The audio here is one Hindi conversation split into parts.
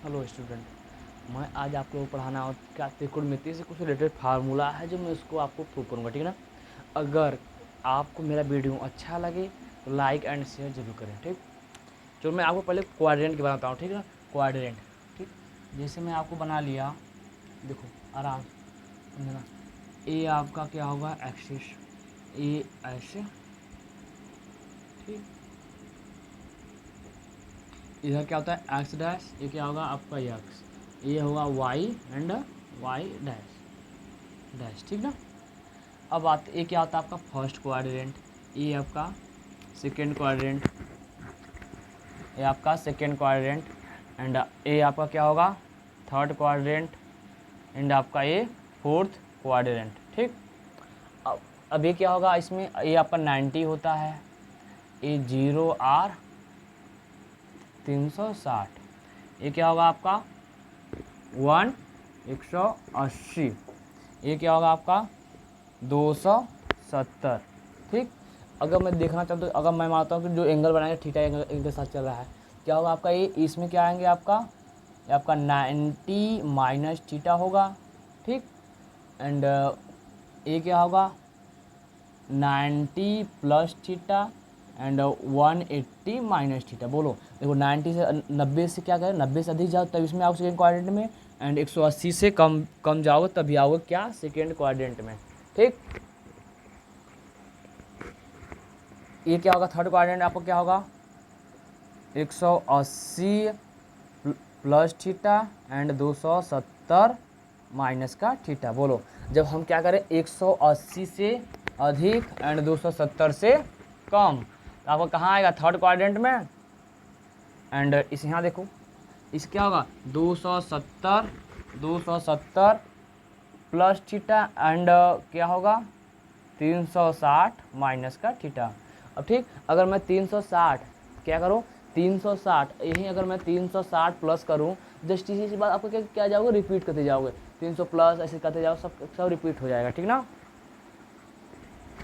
हेलो स्टूडेंट, मैं आज आपको पढ़ाना और क्या त्रिकोणमिति से कुछ रिलेटेड फार्मूला है जो मैं उसको आपको प्रूव करूँगा, ठीक है ना। अगर आपको मेरा वीडियो अच्छा लगे तो लाइक एंड शेयर जरूर करें, ठीक। चलो मैं आपको पहले क्वाड्रेंट की बनाता हूँ, ठीक है ना। क्वाड्रेंट, ठीक। जैसे मैं आपको बना लिया, देखो आराम से समझना। ए आपका क्या होगा, एक्सिस, ए ऐसे, ठीक। इधर क्या होता है एक्स डैश, ये क्या होगा आपका एक्स, ये होगा y and y dash dash, ठीक ना। अब आते ये क्या होता है आपका फर्स्ट क्वाड्रेंट, ये आपका सेकेंड क्वाड्रेंट, ये आपका सेकेंड क्वाड्रेंट एंड ये आपका क्या होगा थर्ड क्वाड्रेंट एंड आपका ये फोर्थ क्वाड्रेंट, ठीक। अब ये क्या होगा इसमें, ये आपका 90 होता है, ये 0 R 360, ये क्या होगा आपका 180, ये क्या होगा आपका 270, ठीक। अगर मैं देखना चाहता हूँ, अगर मैं मानता हूँ कि जो एंगल बनाएंगे थीटा एंगल इनके साथ चल रहा है, क्या होगा आपका ये, इसमें क्या आएंगे आपका, ये आपका 90 माइनस थीटा होगा, ठीक। एंड ये क्या होगा 90 plus theta and 180 minus theta. बोलो देखो 90 से 90 से क्या करें, 90 से अधिक जाओ तब इसमें आओ सेकेंड क्वाड्रेंट में, एंड 180 से कम जाओगे तभी आओगे क्या सेकेंड क्वाड्रेंट में, ठीक। ये क्या होगा थर्ड क्वाड्रेंट आपको क्या होगा 180 प्लस थीटा एंड 270 माइनस का थीटा। बोलो जब हम क्या करें 180 से अधिक एंड 270 से कम तो आपको कहाँ आएगा थर्ड क्वाड्रेंट में। एंड इस यहाँ देखो इस क्या होगा 270 प्लस थीटा एंड क्या होगा 360 माइनस का थीटा। अब ठीक, अगर मैं 360 क्या करूँ 360 यही, अगर मैं 360 प्लस करूँ जस्ट इसी से बाद आपको क्या जाओगे रिपीट करते जाओगे, 300 प्लस ऐसे करते जाओ, सब रिपीट हो जाएगा, ठीक ना।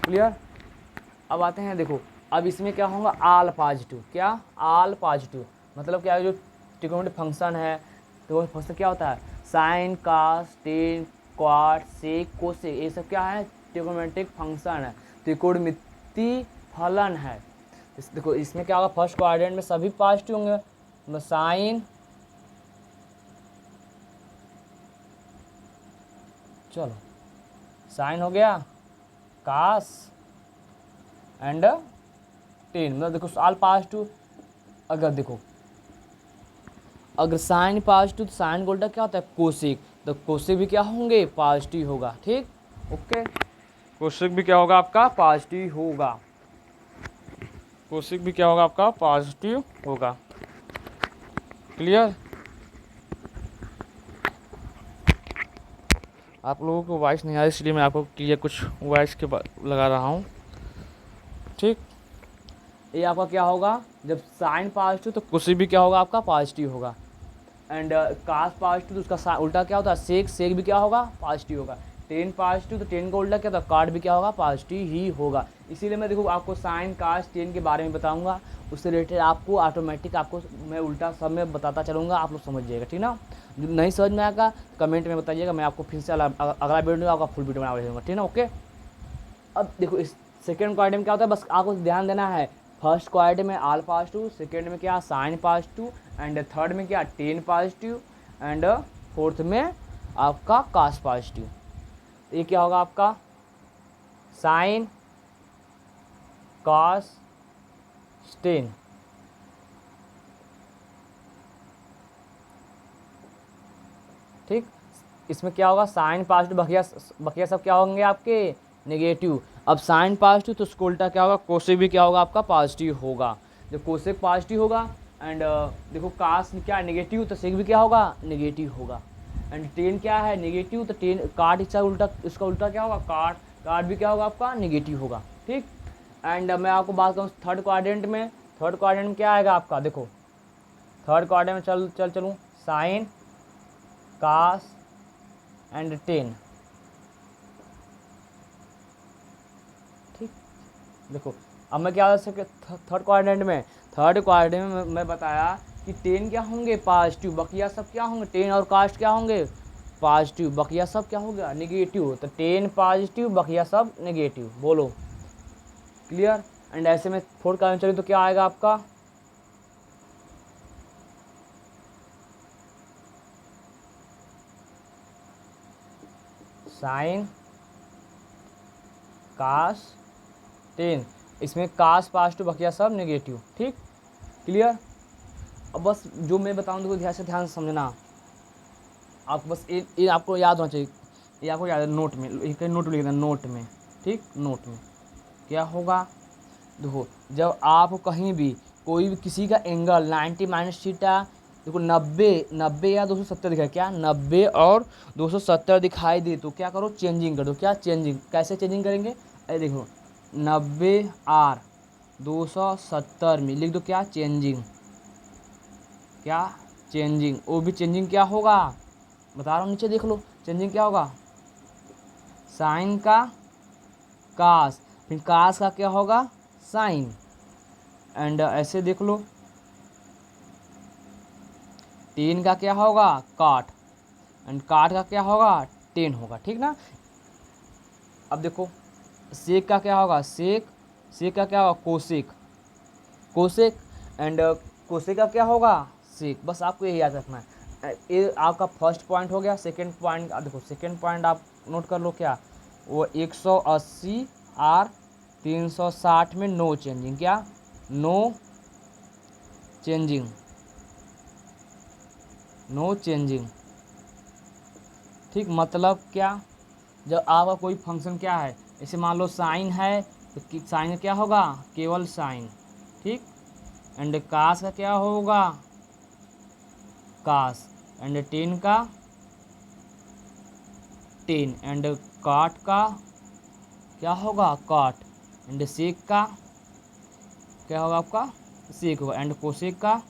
क्लियर। अब आते हैं देखो, अब इसमें क्या होगा आल पॉजिटिव, क्या आल पॉजिटिव मतलब क्या है, जो ट्रिग्नोमेट्रिक फंक्शन है तो वो फंक्शन क्या होता है sine cos tan quad sec cosec, ये सब क्या है ट्रिग्नोमेट्रिक फंक्शन है, त्रिकोणमिति फलन है। देखो इसमें क्या होगा फर्स्ट क्वाड्रेंट में सभी पॉजिटिव होंगे, तो साइन, चलो साइन हो गया कास एंड टेन, मतलब देखो आल पॉजिटिव। अगर देखो अगर साइन पॉजिटिव तो साइन गोल्डा क्या होता है कोसेक, तो कोसेक भी क्या होंगे पॉजिटिव होगा, ठीक। ओके, कोसेक भी क्या होगा आपका पॉजिटिव होगा, कोसेक भी क्या होगा आपका पॉजिटिव होगा। क्लियर। आप लोगों को वॉइस नहीं आ रही इसलिए मैं आपको क्लियर कुछ वॉइस के लगा रहा हूँ, ठीक। ये आपका क्या होगा जब साइन पॉजिटिव तो कोसेक भी क्या होगा आपका पॉजिटिव होगा, एंड कास पॉजिटिव तो उसका उल्टा क्या होता है सेक, सेक भी क्या होगा पॉजिटिव होगा, टेन पॉजिटिव तो टेन का उल्टा क्या होता है कार्ड भी क्या होगा पॉजिटिव ही होगा। इसीलिए मैं देखो आपको साइन कास टेन के बारे में बताऊंगा, उससे रिलेटेड आपको ऑटोमेटिक आपको मैं उल्टा सब में बताता चलूँगा, आप लोग समझ जाइएगा, ठीक ना। जो नहीं समझ में आएगा कमेंट में बताइएगा, मैं आपको फिर से अगला वीडियो आपका फुल वीडियो बना दूँगा, ठीक ना। ओके, अब देखो इस सेकेंड क्वाड्रेंट में क्या होता है, बस आपको ध्यान देना है फर्स्ट क्वाड्रेंट में आल पॉजिटिव, सेकेंड में क्या साइन पॉजिटिव एंड थर्ड में क्या टेन पॉजिटिव एंड फोर्थ में आपका कास पॉजिटिव। ये क्या होगा आपका साइन कास टेन, ठीक। इसमें क्या होगा साइन पॉजिटिव, बकिया सब क्या होंगे आपके नेगेटिव। अब साइन पॉजिटिव तो उसको उल्टा क्या होगा कोसेक भी क्या होगा आपका पॉजिटिव होगा। जब कोसेक पॉजिटिव होगा एंड देखो कास क्या नेगेटिव तो सेक भी क्या होगा नेगेटिव होगा, एंड टेन क्या है नेगेटिव तो टेन काट इसका उल्टा क्या होगा काट, काट भी क्या होगा आपका नेगेटिव होगा, ठीक। एंड मैं आपको बात करूँ थर्ड क्वाड्रेंट में, थर्ड क्वाड्रेंट में क्या आएगा आपका देखो थर्ड क्वाड्रेंट में चलूँ साइन कास एंड टेन, ठीक। देखो अब मैं क्या थर्ड क्वाड्रेंट में मैं बताया कि टेन क्या होंगे पॉजिटिव, बकिया सब क्या होंगे, टेन और कास्ट क्या होंगे पॉजिटिव, बकिया सब क्या हो गया निगेटिव। तो टेन पॉजिटिव बकिया सब नेगेटिव, बोलो क्लियर। एंड ऐसे में फोर्थ का आंसर तो क्या आएगा आपका साइन कास टेन, इसमें कास पॉजिटिव बकिया सब नेगेटिव, ठीक क्लियर। अब बस जो मैं बताऊँ तो ध्यान से समझना, आपको बस ये आपको याद होना चाहिए, ये आपको याद है नोट में, एक नोट लिख देना नोट में, ठीक नोट में क्या होगा। देखो जब आप कहीं भी कोई भी किसी का एंगल 90 माइनस थीटा, देखो 90 या 270 दिखाई, क्या 90 और 270 दिखाई दे तो क्या करो चेंजिंग कर दो, क्या चेंजिंग, कैसे चेंजिंग करेंगे, अरे देखो 90 आर 270 में लिख दो क्या चेंजिंग, क्या चेंजिंग, वो भी चेंजिंग क्या होगा बता रहा हूँ, नीचे देख लो चेंजिंग क्या होगा साइन का कास, फिर कास का क्या होगा साइन, एंड ऐसे देख लो टेन का क्या होगा काट, एंड काट का क्या होगा टेन होगा, ठीक ना। अब देखो सेक का क्या होगा सेक, सेक का क्या होगा कोसेक, कोसेक, एंड कोसेक का क्या होगा सेक, बस आपको यही याद रखना है। ये आपका फर्स्ट पॉइंट हो गया। सेकंड पॉइंट देखो, सेकंड पॉइंट आप नोट कर लो क्या, वो 180 आर 360 में नो चेंजिंग, क्या नो चेंजिंग, नो चेंजिंग, ठीक मतलब क्या, जब आपका कोई फंक्शन क्या है, जैसे मान लो साइन है तो साइन का क्या होगा केवल साइन, ठीक, एंड कास का क्या होगा कास, एंड टेन का टेन, एंड काट का क्या होगा काट, एंड सेक का क्या होगा आपका सेक होगा, एंड कोसेक का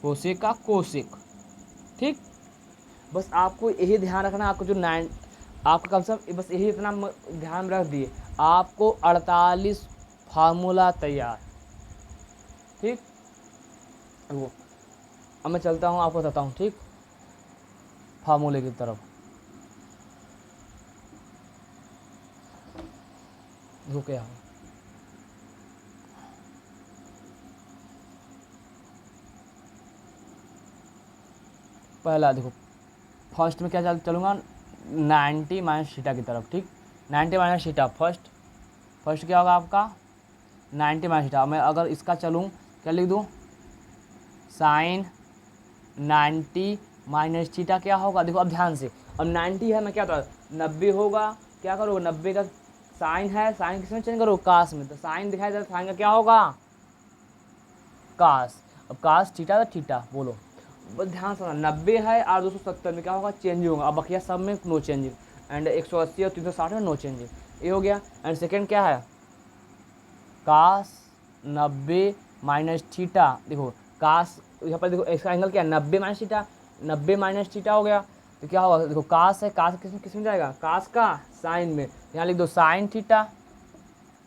कोसेक का कोसेक, ठीक। बस आपको यही ध्यान रखना, आपको जो आपका कम से कम बस यही इतना ध्यान में रख दिए, आपको 48 फार्मूला तैयार, ठीक। वो अब मैं चलता हूँ आपको बताता हूँ, ठीक फार्मूले की तरफ। देखो क्या है, पहला देखो फर्स्ट में क्या चलूँगा 90 माइनस थीटा की तरफ, ठीक 90 माइनस थीटा फर्स्ट, फर्स्ट क्या होगा आपका 90 माइनस थीटा। मैं अगर इसका चलूँ क्या लिख दूँ साइन 90 माइनस थीटा क्या होगा, देखो अब ध्यान से, अब 90 है मैं क्या था 90 होगा, क्या करो 90 का साइन है, साइन किसमें चेंज करो कास में, तो साइन दिखाई दे साइन का क्या होगा कास, अब कास थीटा तो थीटा, बोलो बस ध्यान से 90 है और 270 में क्या होगा चेंजिंग होगा, अब बकिया सब में नो चेंजिंग, एंड 180 और 360 में नो चेंजिंग, ये हो गया। एंड सेकेंड क्या है कास 90 माइनस थीटा, देखो कास यहाँ पर देखो इसका एंगल क्या है 90 माइनस थीटा, 90 माइनस थीटा हो गया तो क्या होगा, देखो कास है, कास किस में जाएगा कास का साइन में, यहाँ लिख दो साइन थीटा,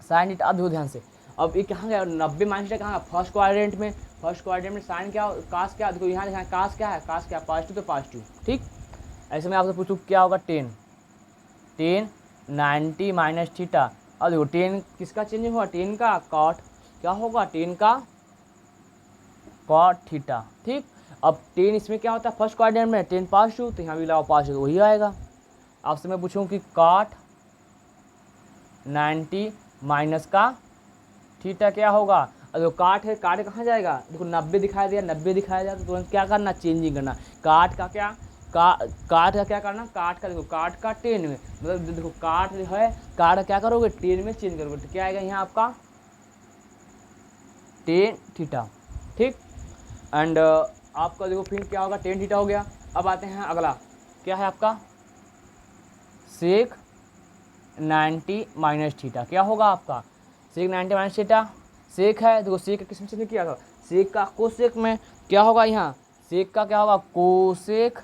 साइन थीटा। अब देखो ध्यान से, अब ये कहाँ गया 90 माइनस थीटा कहाँ गया फर्स्ट क्वाड्रेंट में, फर्स्ट क्वाड्रेंट में साइन क्या कास क्या, देखो यहाँ लिखा है कास क्या है, कास क्या पॉजिटिव तो पॉजिटिव, ठीक। ऐसे में आपसे पूछूँ क्या होगा 10 90 माइनस थीटा, अब देखो 10 किसका चेंजिंग होगा 10 का कॉट, क्या होगा 10 का कॉट थीटा, ठीक। अब 10 इसमें क्या होता है फर्स्ट क्वाड्रेंट में 10 पॉजिटिव, तो यहाँ भी लाओ पॉजिटिव वही आएगा। आपसे मैं पूछूँ कि कॉट 90 माइनस का थीटा क्या होगा, अब देखो काट है, काट कहाँ जाएगा, देखो 90 दिखाई दिया, 90 दिखाया जाए तो तुरंत क्या करना चेंजिंग करना, काट का क्या काट का क्या करना, काट का देखो काट का 10 में, मतलब देखो काट है, काट का क्या करोगे 10 में चेंज करोगे तो क्या आएगा यहाँ आपका 10 थीटा, ठीक। एंड आपका देखो फिर क्या होगा 10 थीटा हो गया। अब आते हैं अगला क्या है आपका सेक 90 माइनस थीटा, क्या होगा आपका सेक 90 माइनस थीटा, सेक है देखो सेक किस में किया था सेक का कोसेक में, क्या होगा यहाँ सेक का क्या होगा कोसेक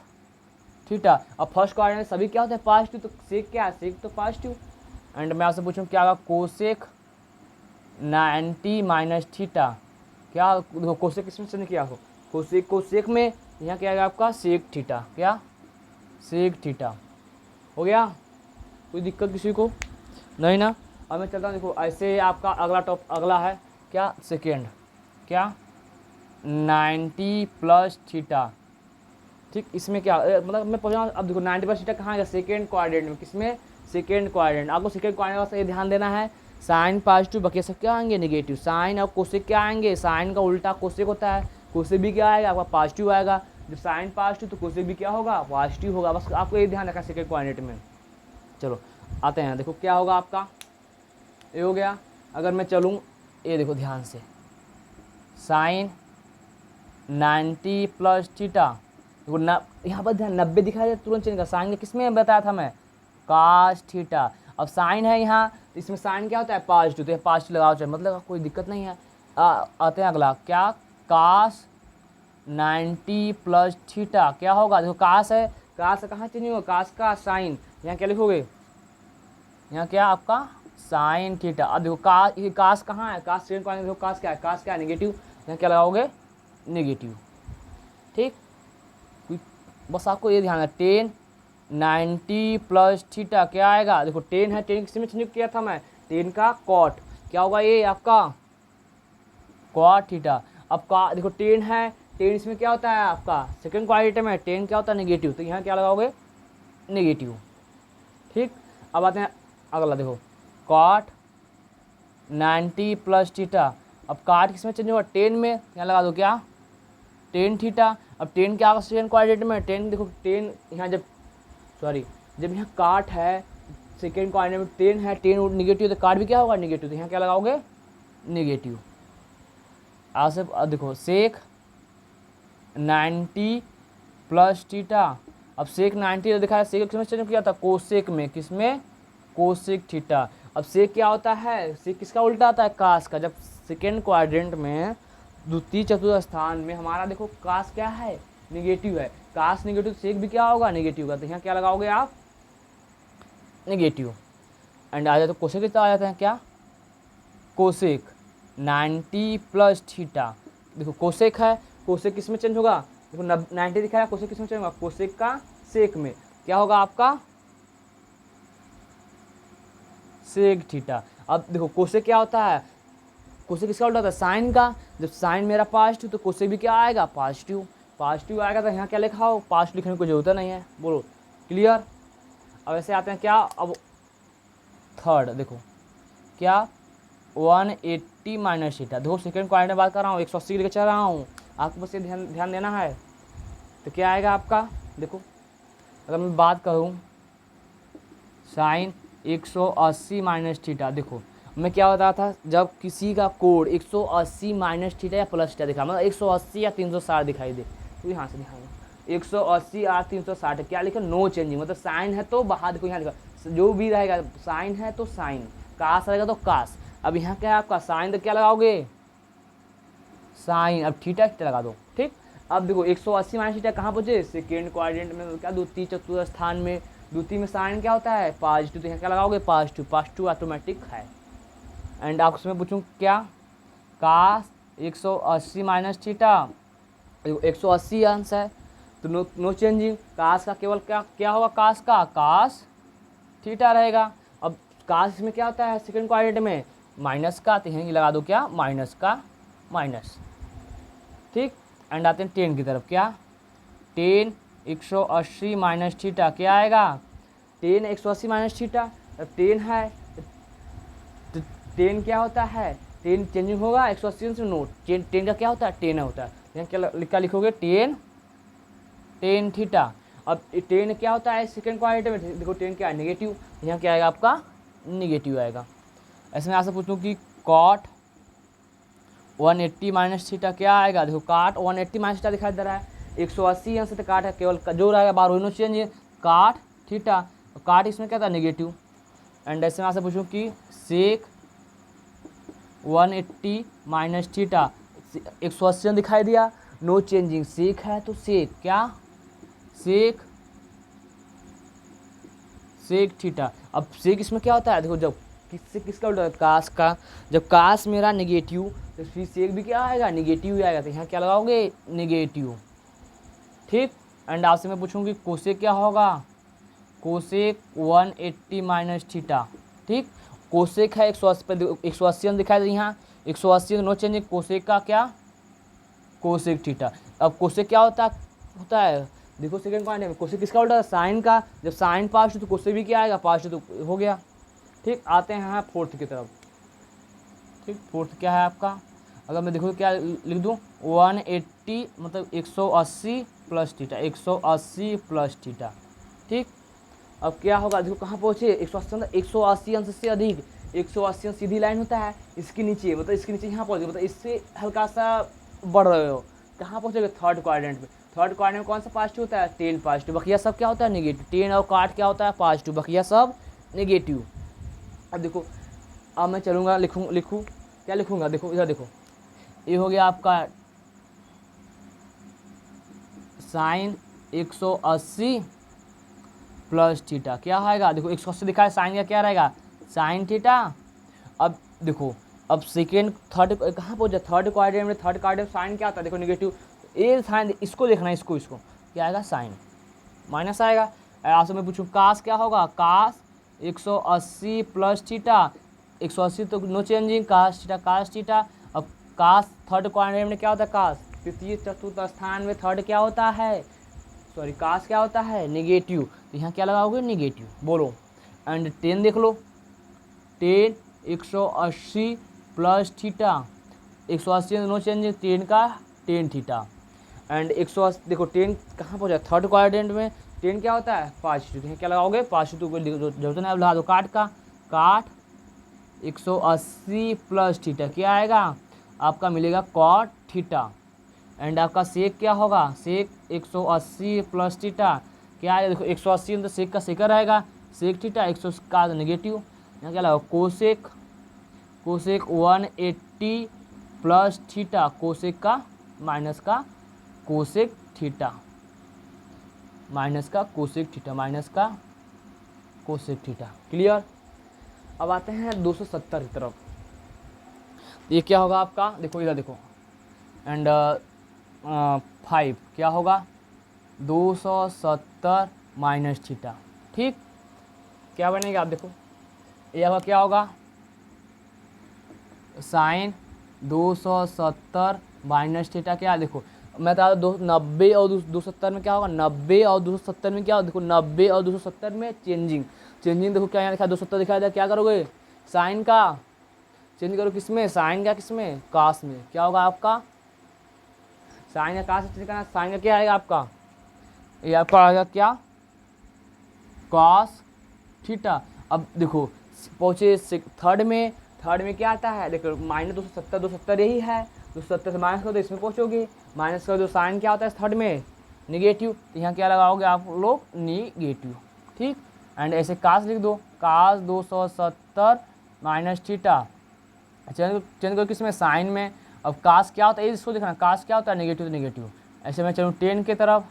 थीटा। अब फर्स्ट क्वाड्रेंट में सभी क्या होता है पॉजिटिव, तो सेक क्या है सेक तो पॉजिटिव, एंड मैं आपसे पूछूँ क्या होगा कोसेक 90 माइनस थीटा, क्या देखो कोसेक किस में किया हो कोसेक में यहाँ क्या आएगा आपका सेक थीटा, क्या सेक थीटा। हो गया, कोई दिक्कत किसी को नहीं ना। अब मैं चलता हूँ, देखो ऐसे आपका अगला है क्या सेकेंड, क्या 90 प्लस थीटा। ठीक, इसमें क्या मतलब मैं पूछ रहा हूँ, अब देखो 90 प्लस थीटा कहाँ आएगा, सेकेंड क्वाड्रेंट में। किसमें, सेकेंड क्वाड्रेंट। आपको सेकेंड क्वाड्रेंट का ये ध्यान देना है, साइन पॉजिटिव बाकी सब क्या आएंगे नेगेटिव। साइन और कोसेक क्या आएंगे, साइन का उल्टा कोसेक होता है, कोसेक भी क्या आएगा आपका पॉजिटिव आएगा। जब साइन पॉजिटिव तो कोसेक भी क्या होगा, पॉजिटिव होगा। बस आपको ये ध्यान रखना सेकेंड क्वाड्रेंट में। चलो आते हैं, देखो क्या होगा आपका, ये हो गया। अगर मैं चलूँ, ये देखो ध्यान से, साइन 90 प्लस थीटा, देखो यहाँ पर ध्यान 90 दिखाई दे, तुरंत चेंज कर। साइन किस में बताया था मैं, कास थीटा। अब साइन है यहाँ, इसमें साइन क्या होता है पॉजिटिव, तो ये पॉजिटिव लगाओ चाहे, मतलब कोई दिक्कत नहीं है। आते हैं अगला, क्या कास 90 प्लस थीटा क्या होगा। देखो कास है, कास कहाँ चेंज होगा, कास का साइन, यहाँ क्या लिखोगे, यहाँ क्या आपका साइन थीटा। अब देखो कास कहाँ है, कास सेकेंड क्वाड्रेंट, देखो कास क्या है नेगेटिव, यहाँ क्या लगाओगे नेगेटिव। ठीक, बस आपको ये ध्यान है, 10 90 प्लस थीटा क्या आएगा। देखो 10 है, 10 किसी में चेंज किया था मैं, 10 का कॉट क्या होगा, ये आपका कॉट थीटा। अब का देखो 10 है, 10 इसमें क्या होता है आपका सेकेंड क्वाड्रेंट में, 10 क्या होता है नेगेटिव, तो यहाँ क्या लगाओगे नेगेटिव। ठीक, अब आते हैं अगला, देखो कॉट 90 प्लस थीटा। अब काट किस में चेंज होगा, 10 में, यहाँ लगा दो क्या 10 थीटा। अब 10 क्या होगा सेकेंड क्वाड्रेंट में, 10 देखो 10 यहाँ जब यहाँ काट है सेकेंड क्वाड्रेंट में 10 है, 10 निगेटिव, तो काट भी क्या होगा निगेटिव, तो यहाँ क्या लगाओगे निगेटिव। आज से देखो सेक 90 प्लस थीटा। अब सेक 90 तो दिखा है, सेक किसमें चेंज किया था, कोसेक में, किसमें कोसेक थीटा। अब सेक क्या होता है, सेक किसका उल्टा आता है कास का। जब सेकेंड क्वाड्रेंट में द्वितीय चतुर्थ स्थान में हमारा देखो कास क्या है निगेटिव है, कास निगेटिव, सेक भी क्या होगा नेगेटिव का, तो यहाँ क्या लगाओगे आप नेगेटिव। एंड आ जाए तो कोसेक कितना आ जाता है, क्या कोसेक 90 प्लस थीटा। देखो कोसेक है, कोसेक किस में चेंज होगा, देखो 90 दिखा है, कोसेक किस में चेंज होगा, कोसेक का सेक में, क्या होगा आपका सेक थीटा। अब देखो कोसेक क्या होता है, कोसेक किसका उल्टा होता है साइन का। जब साइन मेरा पॉजिटिव तो कोसेक भी क्या आएगा पॉजिटिव, पॉजिटिव आएगा तो यहाँ क्या लिखा हो, पॉजिटिव लिखने को जरूरत नहीं है, बोलो क्लियर। अब ऐसे आते हैं क्या, अब थर्ड देखो क्या 180 माइनस थीटा। देखो सेकेंड क्वाड्रेंट में बात कर रहा हूँ, 180 लेकर चल रहा हूँ, आपको बस ये ध्यान देना है। तो क्या आएगा आपका, देखो अगर मैं बात करूँ साइन 180 माइनस थीटा, देखो मैं क्या बता था, जब किसी का कोड 180 माइनस थीटा या प्लस थीटा दिखा, मतलब 180 या 360 दिखाई दे, तो यहाँ से दिखाऊंगा 180 या 360 क्या लिखा, नो चेंजिंग, मतलब साइन है तो बाहर देखो यहाँ लिखा जो भी रहेगा, साइन है तो साइन, कास रहेगा तो कास। अब यहाँ क्या है आपका साइन, तो क्या लगाओगे साइन, अब थीटा लगा दो। ठीक, अब देखो 180 माइनस थीटा कहाँ पहुँचे, सेकेंड क्वाड्रेंट में, क्या द्वितीय चतुर्थ स्थान में, द्वितीय में साइन क्या होता है पॉजिटिव, तो यहाँ क्या लगाओगे पॉजिटिव, पॉजिटिव ऑटोमेटिक है। एंड आप उसमें पूछूँ क्या कास 180 माइनस थीटा, 180 अंश है तो नो चेंजिंग, कास का केवल क्या होगा, कास का कास थीटा रहेगा। अब कास में क्या होता है सेकेंड क्वाड्रेंट में माइनस का, तो यहीं लगा दो क्या माइनस का माइनस। ठीक, एंड आते हैं 10 की तरफ, क्या 10 180 माइनस थीटा क्या आएगा, 10 180 माइनस थीटा। अब 10 है तो 10 क्या होता है, 10 चेंजिंग होगा 180 से नो, 10 का क्या होता है 10 होता है, यहाँ क्या लिखोगे 10 थीटा। अब 10 क्या होता है सेकेंड क्वाड्रेंट में, देखो 10 क्या है नेगेटिव, यहाँ क्या आएगा आपका नेगेटिव आएगा। ऐसे में आपसे पूछूँ कि कॉट 180 माइनस थीटा क्या आएगा, देखो काट 180 माइनस थीटा दिखाई दे रहा है, 180 यहाँ से तो काट है, केवल जो रहेगा बार नो चेंज है काट थीटा, काट इसमें क्या था नेगेटिव। एंड ऐसे में आपसे पूछूँ कि सेक 180 माइनस थीटा, 180 दिखाई दिया, नो चेंजिंग, सेक है तो सेक क्या सेक थीटा। अब सेक इसमें क्या होता है, देखो जब किससे किसका उल्टा, कास का। जब कास मेरा निगेटिव तो फिर सेक भी क्या आएगा, निगेटिव ही आएगा। तो यहाँ क्या लगाओगे, निगेटिव। ठीक। एंड आपसे मैं पूछूंगी कोसेक क्या होगा, कोसेक 180 माइनस थीटा। ठीक। कोसेक है 180 दिखाई दे यहाँ, 180 नो चेंज। कोसेक का क्या, कोसेक थीटा। अब कोसेक क्या होता है देखो सेकंड पॉइंट में, कोसेक किसका उल्टा है, साइन का। जब साइन पास्ट तो कोसेक भी क्या आएगा, पास्ट तो हो गया। ठीक। आते हैं यहाँ फोर्थ की तरफ। ठीक। फोर्थ क्या है आपका, अगर मैं देखो क्या लिख दूँ, 180 मतलब 180 प्लस थीटा, 180 प्लस थीटा। ठीक। अब क्या होगा, देखो कहाँ पहुँचे, 180 मतलब 180 अंश से अधिक। 180 अंश सीधी लाइन होता है, इसके नीचे मतलब इसके नीचे यहाँ पहुँचे, मतलब इससे हल्का सा बढ़ रहे हो, कहाँ पहुँचोगे, थर्ड क्वाड्रेंट में। थर्ड क्वाड्रेंट में कौन सा पॉजिटिव होता है, 10 पॉजिटिव, बकिया सब क्या होता है निगेटिव। 10 और काट क्या होता है पॉजिटिव, बकिया सब निगेटिव। अब देखो, अब मैं चलूँगा लिखूँ क्या लिखूँगा, देखो इधर देखो, ये हो गया आपका साइन 180 प्लस थीटा। क्या आएगा, देखो 180 दिखा है, साइन का क्या रहेगा, साइन थीटा। अब देखो, अब सेकेंड थर्ड कहाँ पहुँचा, थर्ड क्वाड्रेंट में। थर्ड क्वाड्रेंट साइन क्या आता है, देखो निगेटिव। ये साइन इसको देखना है, इसको क्या आएगा, साइन माइनस आएगा। आपसे मैं पूछूँ कास क्या होगा, कास 180 प्लस थीटा। 180 तो नो चेंजिंग, कास थीटा। अब कास थर्ड क्वाड्रेंट में क्या होता है, कास तृतीय चतुर्थ स्थान में थर्ड क्या होता है, सॉरी कास क्या होता है, निगेटिव। तो यहाँ क्या लगाओगे, निगेटिव, बोलो। एंड 10 देख लो, 10 180 प्लस थीटा, 180 नो चेंज, 10 का 10 थीटा। एंड 180 देखो 10 कहाँ पहुँचा, थर्ड क्वाड्रेंट में। 10 क्या होता है, पॉजिटिव। यहाँ क्या लगाओगे, पॉजिटिव को जरूरत नहीं, अब लगा दो काट का, काट 180 प्लस थीटा क्या आएगा आपका, मिलेगा कॉट थीटा। एंड आपका सेक क्या होगा, सेक 180 प्लस थीटा क्या आएगा, देखो 180 तो सेक का सेकर रहेगा, सेक थीटा 100 का नेगेटिव। यहाँ क्या लगा, कोसेक 180 प्लस थीटा, कोसेक का माइनस का कोसेक थीटा, माइनस का कोसेक थीटा, माइनस का कोसेक थीटा। क्लियर। अब आते हैं 270 की तरफ। ये क्या होगा आपका, देखो इधर देखो, एंड 5 क्या होगा, 270 माइनस थीटा। ठीक। क्या बनेगा, आप देखो ये आपका क्या होगा, साइन 270 माइनस थीटा। क्या देखो मैं बता दो, 90 और 270 में क्या होगा, 90 और 270 में क्या होगा, देखो 90 और 270 में चेंजिंग देखो क्या यहाँ लिखा है, 270 दिखाया जाए, क्या करोगे, साइन का चेंज करो, किसमें, साइन का किसमें, कास में। क्या होगा आपका, साइन का कास चेंज करना, साइन का क्या आएगा आपका, ये आपका आएगा क्या, कॉस थीटा। अब देखो पहुँचे थर्ड में, थर्ड में क्या आता है, देखो माइनस 270 यही है, 270 से माइनस करो तो इसमें पहुँचोगे, माइनस करो तो साइन क्या होता है थर्ड में, निगेटिव। तो यहाँ क्या लगाओगे आप लोग, निगेटिव। ठीक। एंड ऐसे कास लिख दो, कास 270 माइनस थीटा, चेंज करो किस में, साइन में। अब कास क्या होता है, इसको देखना, कास क्या होता है, निगेटिव तो निगेटिव। ऐसे मैं चलूँ 10 की तरफ,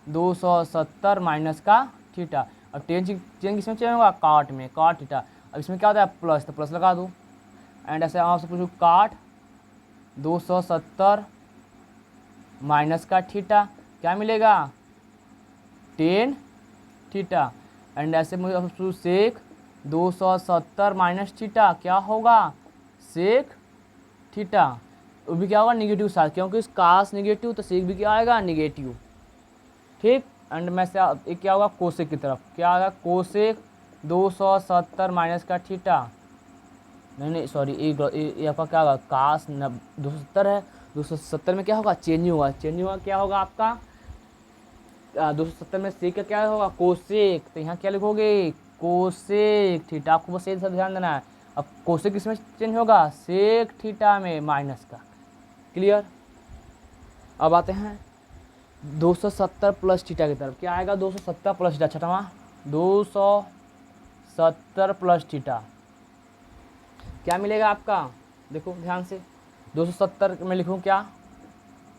270 माइनस का थीटा। अब 10 किस में चेंज होगा, काट में, काट थीटा। अब इसमें क्या होता है, प्लस, तो प्लस लगा दूँ। एंड ऐसे आपसे पूछूँ, काट 270 माइनस का थीटा क्या मिलेगा, 10 थीटा। एंड ऐसे मुझे पूछूँ सेक 270 माइनस थीटा क्या होगा, सेक थीटा। वो भी क्या होगा, निगेटिव साथ, क्योंकि इस कास निगेटिव तो सेक भी क्या आएगा, निगेटिव। ठीक। एंड में से एक क्या होगा, कोसेक की तरफ, क्या आएगा, कोसेक 270 माइनस का थीटा, नहीं सॉरी, ये आपका क्या होगा, कास 270 है, 270 में क्या होगा, चेंज होगा, क्या होगा आपका, 270 में सेक का क्या होगा, कोसेक। तो यहाँ क्या लिखोगे, कोसेक थीटा। आपको बस ये सब ध्यान देना है। अब कोसेक किसमें चेंज होगा, सेक थीटा में, माइनस का। क्लियर। अब आते हैं 270 प्लस थीटा की तरफ, क्या आएगा, 270 प्लस थीटा, छठवां 270 प्लस थीटा क्या मिलेगा आपका, देखो ध्यान से, 270 में लिखूँ क्या,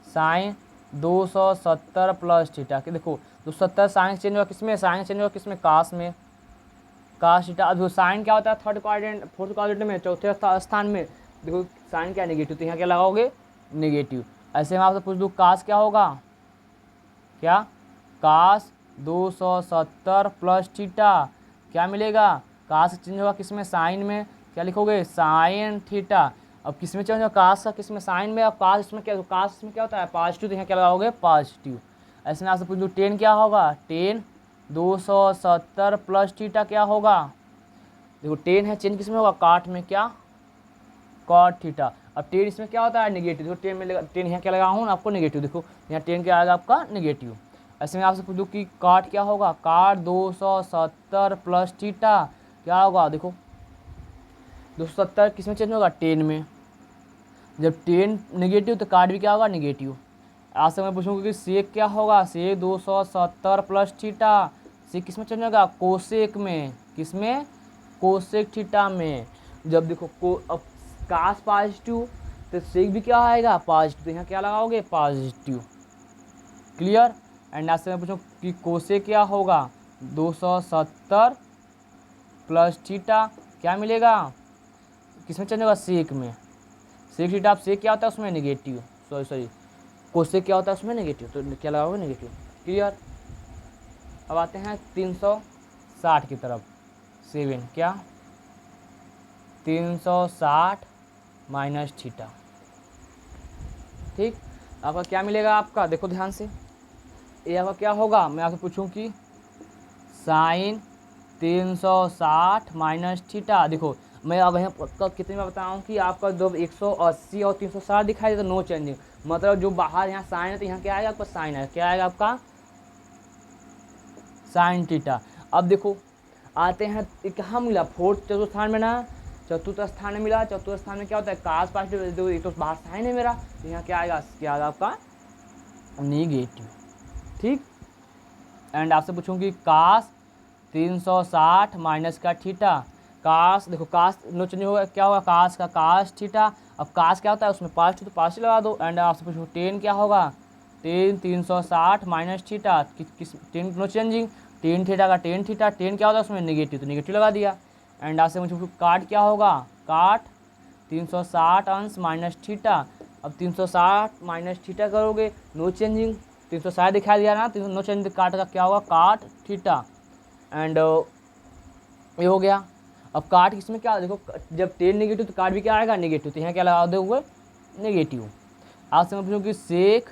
साइन 270 प्लस थीटा। कि देखो 270 साइन चेंज होगा किसमें, साइन चेंज होगा किसमें, कास में। cos theta. अब साइन क्या होता है थर्ड क्वाड्रेंट फोर्थ क्वाड्रेंट में, चौथे स्थान में, देखो साइन क्या नेगेटिव, तो यहाँ क्या लगाओगे नेगेटिव। ऐसे मैं आपसे पूछ दूँ कास क्या होगा, क्या कास 270 प्लस थीटा क्या मिलेगा, कास चेंज होगा किस में साइन में, क्या लिखोगे साइन थीटा। अब किस में चेंज होगा कास का किस में साइन में, अब कास इसमें क्या, कास इसमें क्या होता है पॉजिटिव, तो यहाँ क्या लगाओगे पॉजिटिव। ऐसे में आपसे पूछ दूँ टेन क्या होगा, टेन 270 प्लस थीटा क्या होगा, देखो टेन है चेंज किस में होगा काट में, क्या कॉट थीटा। अब टेन इसमें क्या होता है नेगेटिव, देखो टेन में टेन यहाँ क्या लगा हूँ आपको नेगेटिव, देखो यहाँ टेन क्या आएगा आपका नेगेटिव। ऐसे में आपसे पूछूँ कि काट क्या होगा, काट 270 प्लस थीटा क्या होगा, देखो 270 किस में चेंज होगा टेन में, जब टेन नेगेटिव तो काट भी क्या होगा नेगेटिव। आज से मैं पूछूँगा कि सेक क्या होगा, सेक 270 प्लस थीटा, सेक किस में चेंज होगा कोसेक में, किस में कोसेक थीटा में। जब देखो अब कास पॉजिटिव तो सेक भी क्या आएगा पॉजिटिव, तो यहाँ क्या लगाओगे पॉजिटिव, क्लियर। एंड आज से मैं पूछूँ कि कोसे क्या होगा 270 प्लस थीटा क्या मिलेगा, किस में चेंज होगा सेक में, सेक थीटा। अब सेक क्या होता है उसमें नेगेटिव, सॉरी कोसेक क्या होता है उसमें नेगेटिव, तो क्या लगाओगे नेगेटिव, क्लियर। अब आते हैं 360 की तरफ, 7 क्या 360 माइनस थीटा, ठीक। आपका क्या मिलेगा, आपका देखो ध्यान से, ये आपका क्या होगा, मैं आपसे पूछूं कि साइन 360 माइनस थीटा, देखो मैं अब यहाँ कितने में बताऊँ कि आपका जब 180 और 360 दिखाई दे तो नो चेंजिंग, मतलब जो बाहर यहाँ साइन है तो यहाँ क्या आएगा आपका साइन है, क्या आएगा आपका साइन थीटा। अब देखो आते हैं कहाँ मिला फोर्थ चतुर्थ स्थान में ना, चतुर्थ स्थान में मिला, चतुर्थ स्थान में क्या होता है कास पॉजिटिव, एक तो बाहर साइन है मेरा, तो यहाँ क्या आएगा आपका नेगेटिव, ठीक। एंड आपसे पूछूंगी कास 360 माइनस का थीटा, कास देखो कास नो चेंज होगा, क्या होगा कास का कास थीटा। अब कास क्या होता है उसमें पॉजिटिव, तो पॉजिटिव लगा दो। एंड आपसे पूछूँ टेन क्या होगा, टेन 360 माइनस थीटा, किस tan no changing, tan theta का टेन थीटा, टेन क्या होता है उसमें नेगेटिव, तो नेगेटिव लगा दिया। एंड आपसे मुझे काट क्या होगा, काट 360 अंश माइनस थीटा। अब 360 माइनस थीटा करोगे नो चेंजिंग, 360 दिखा दिया ना, नो चेंज काट का क्या होगा काट थीटा। एंड ये हो गया। अब काट इसमें क्या देखो जब टेन नेगेटिव तो काट भी क्या आएगा नेगेटिव, तो यहाँ क्या लगा दोगे नेगेटिव। आज से मैं पूछूँ कि सेक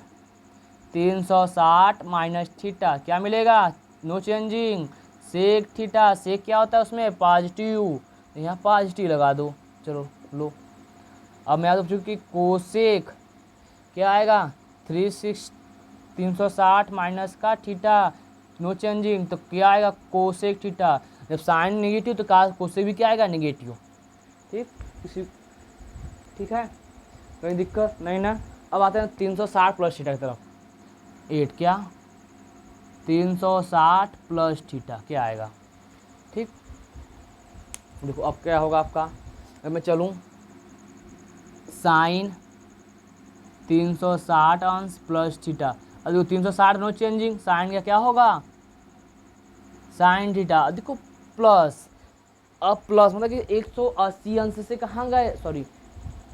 360 माइनस थीटा क्या मिलेगा नो चेंजिंग, सेक थीटा, सेक क्या होता है उसमें पॉजिटिव, तो यहाँ पॉजिटिव लगा दो, चलो लो। अब मैं आपसे पूछूँ कि कोसेक क्या आएगा 360 माइनस का थीटा नो चेंजिंग, तो क्या आएगा कोसेक थीटा। जब साइन नेगेटिव तो कोसेक भी क्या आएगा नेगेटिव, ठीक इसी, ठीक है कोई दिक्कत नहीं ना। अब आते हैं 360 प्लस थीटा की तरफ, 8 क्या 360 प्लस थीटा क्या आएगा, ठीक। देखो अब क्या होगा आपका, अगर मैं चलूँ साइन 360 अंश प्लस थीटा, अब देखो 360 नो चेंजिंग, साइन का क्या होगा साइन थीटा, देखो प्लस, अब प्लस मतलब कि 180 अंश से कहाँ गए, सॉरी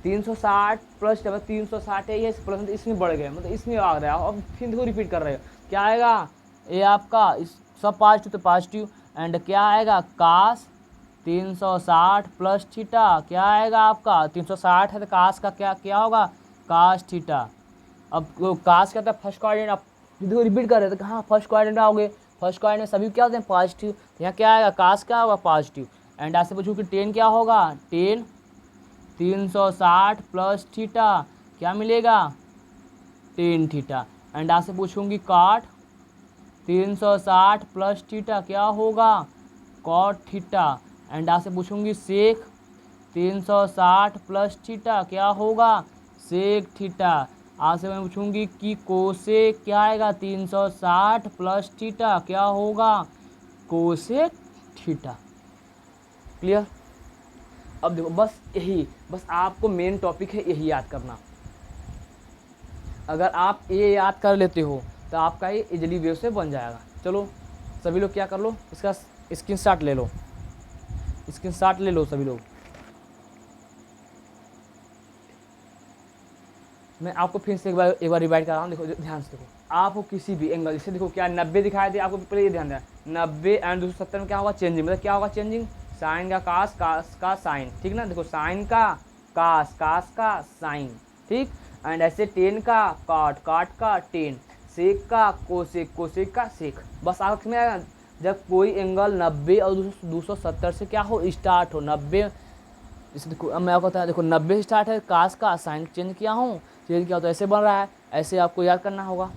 360 प्लस 360 है ये प्लस मतलब इसमें बढ़ गए, मतलब इसमें आ रहा है। अब फिर देखो रिपीट कर रहे हो क्या आएगा, ये आपका इस सब पॉजिटिव तो पॉजिटिव। एंड क्या आएगा कास 360 प्लस थीटा क्या आएगा आपका 360 है तो कास का क्या क्या होगा कास थीटा। अब कास क्या होता है फर्स्ट क्वाड्रेंट, अब देखो रिपीट कर रहे थे कहाँ फर्स्ट क्वाड्रेंट आओगे, फर्स्ट क्वाड्रेंट में सभी क्या होते हैं पॉजिटिव, यहाँ क्या आएगा कास क्या होगा पॉजिटिव। एंड ऐसे पूछूँ कि टेन क्या होगा, टेन 360 प्लस थीटा क्या मिलेगा टेन थीटा। एंड आपसे पूछूंगी काट 360 प्लस थीटा क्या होगा कॉट थीटा। एंड आपसे पूछूंगी सेक 360 प्लस थीटा क्या होगा सेक थीटा। आपसे मैं पूछूंगी कि कोसेक क्या आएगा 360 प्लस थीटा क्या होगा कोसेक थीटा, क्लियर। अब देखो बस आपको मेन टॉपिक है यही याद करना, अगर आप ये याद कर लेते हो तो आपका ये इजली वे से बन जाएगा। चलो सभी लोग क्या कर लो इसका स्क्रीनशॉट ले लो। स्क्रीनशॉट ले लो सभी लोग। मैं आपको फिर से एक बार रिवाइड कर रहा हूँ, देखो ध्यान से देखो। आपको किसी भी एंगल, जैसे देखो क्या 90 दिखाई दे, आपको पहले ये ध्यान देना 90 एंड 270 में क्या होगा चेंजिंग, मतलब क्या होगा चेंजिंग, साइन का कास, कास का साइन, ठीक ना। देखो साइन का कास, कास का साइन, ठीक। एंड ऐसे टेन का काट, काट का टेन, सेक का कोसेक, कोसेक का सेक। बस आप में जब कोई एंगल 90 और 270 से क्या हो स्टार्ट हो, 90 जैसे देखो अब मैं आपको बताया, देखो 90 से स्टार्ट है, कास का साइन चेंज किया हूँ, चेंज किया तो ऐसे बन रहा है, ऐसे आपको याद करना होगा।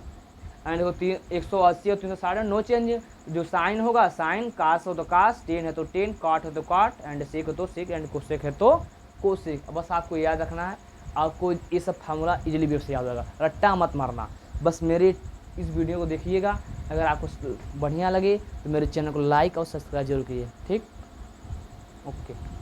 एंड देखो 180 और 360 नो चेंज, जो साइन होगा साइन, कास हो तो कास, टेन है तो टेन, काट है तो काट, एंड सेक हो तो सेक, एंड कोसेक है तो कोसेक। बस आपको याद रखना है, आपको ये सब फार्मूला इजीली वेब से याद होगा, रट्टा मत मारना। बस मेरे इस वीडियो को देखिएगा, अगर आपको बढ़िया लगे तो मेरे चैनल को लाइक और सब्सक्राइब जरूर कीजिए, ठीक। ओके।